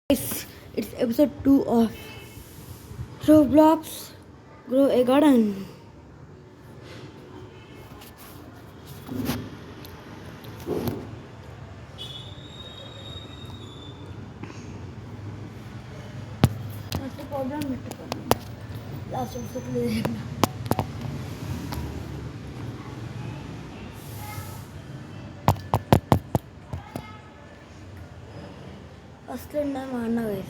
It's episode 2 of Roblox Grow a Garden. Not a problem. Last episode. First time I'm guys.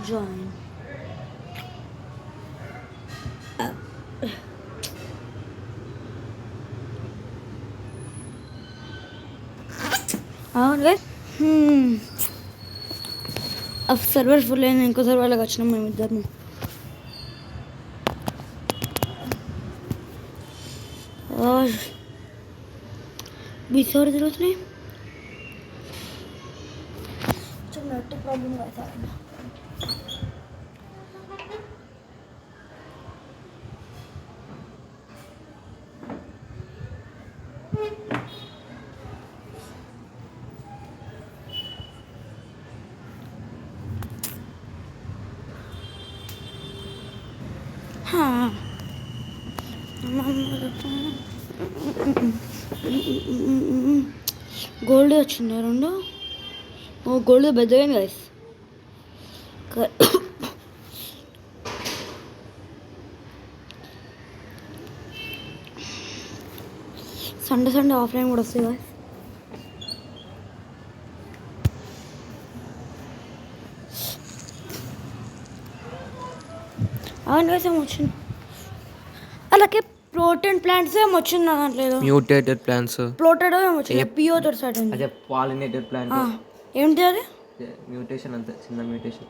Join. Guys. अब server full है इनको server लगा चुना मैं इधर में और 20 और जरूरत नहीं चल नेट प्रॉब्लम हुआ था हाँ గోల్డ్ వచ్చింది రెండు ఓ గోల్డ్ పెద్దగా గైస్ సండే ఆఫ్లైన్ కూడా వస్తాయి గైస్ అవును గైస్ ఏమో వచ్చింది అలాగే ప్రోటీన్ ప్లాంట్స్ ఏమో వచ్చింది నా దాంట్లో మ్యూటేటెడ్ ప్లాంట్స్ ప్లోటెడ్ ఏమో వచ్చింది పిఓ తోటి స్టార్ట్ అయింది అదే పాలినేటెడ్ ప్లాంట్ ఏంటి అది మ్యూటేషన్ అంతే చిన్న మ్యూటేషన్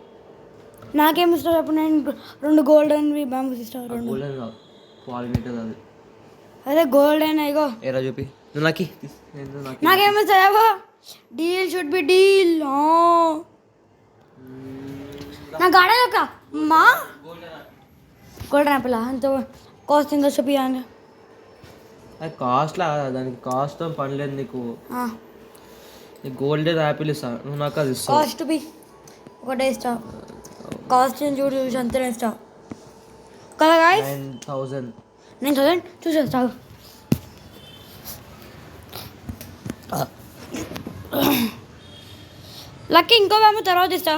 నాకేమి ఇష్టం అప్పుడు నేను రెండు గోల్డెన్వి బ్యాంబూస్ ఇష్టం రెండు గోల్డెన్ పాలినేటెడ్ అది అదే గోల్డెన్ ఇగో ఏరా చూపి నువ్వు నాకేమి ఇస్తావో డీల్ షుడ్ బి డీల్ నా గాడ యొక్క మా గోల్డెన్ యాపిల్ అంత కాస్ట్ ఇంకా చూపియాలి అది కాస్ట్లా దానికి కాస్ట్ పని లేదు నీకు గోల్డెన్ యాపిల్ ఇస్తా నువ్వు నాకు అది ఇస్తావు కాస్ట్ బి ఒకటే ఇస్తా కాస్ట్ చూడు చూసి అంతనే ఇస్తా కదా గాయస్ 9,000 చూసేస్తా లక్కీ ఇంకో మేము తర్వాత ఇస్తా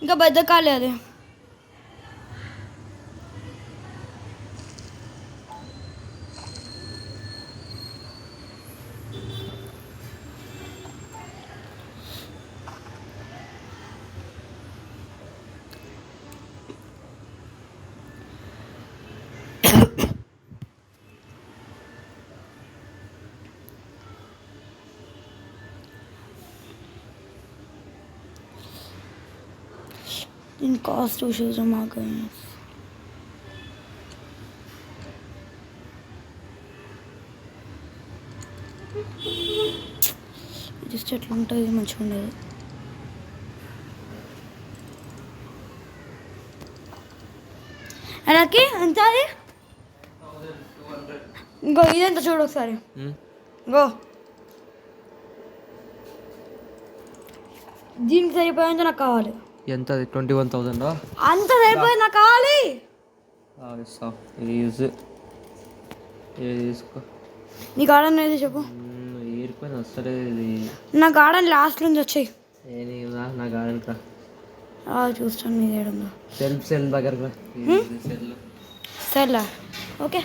ఇంకా పెద్ద కాలే అది దీని కాస్ట్ చూసేసాం మాకు జస్ట్ ఎట్లా ఉంటుంది మంచిగా ఉండేది అలాగే ఎంత అది ఇంకో ఇదంతా చూడు ఒకసారి ఇంకో దీనికి సరిపోయేంత నాకు కావాలి ఎంత 21,000 అంత సరిపోయింది నాకు కావాలి తీసుకో నీ గార్డెన్ ఏది చెప్పు ఏరిపోయింది వస్తలే ఇది నా గార్డెన్ లాస్ట్ నుంచి వచ్చాయి నా గార్డెన్ చూస్తాను నీది ఏడుందో సెల్ దగ్గర సెల్ ఓకే